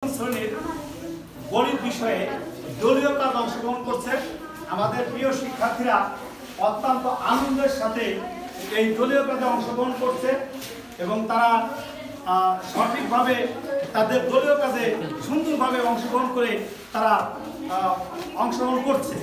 শ্রেণীর গণিত বিষয়ে দলীয় কাজ অংশগ্রহণ করছে। আমাদের প্রিয় শিক্ষার্থীরা অত্যন্ত আনন্দের সাথে এই দলীয় কাজে অংশগ্রহণ করছে এবং তারা সঠিকভাবে তাদের দলীয় কাজে সুন্দরভাবে অংশগ্রহণ করে তারা অংশগ্রহণ করছে।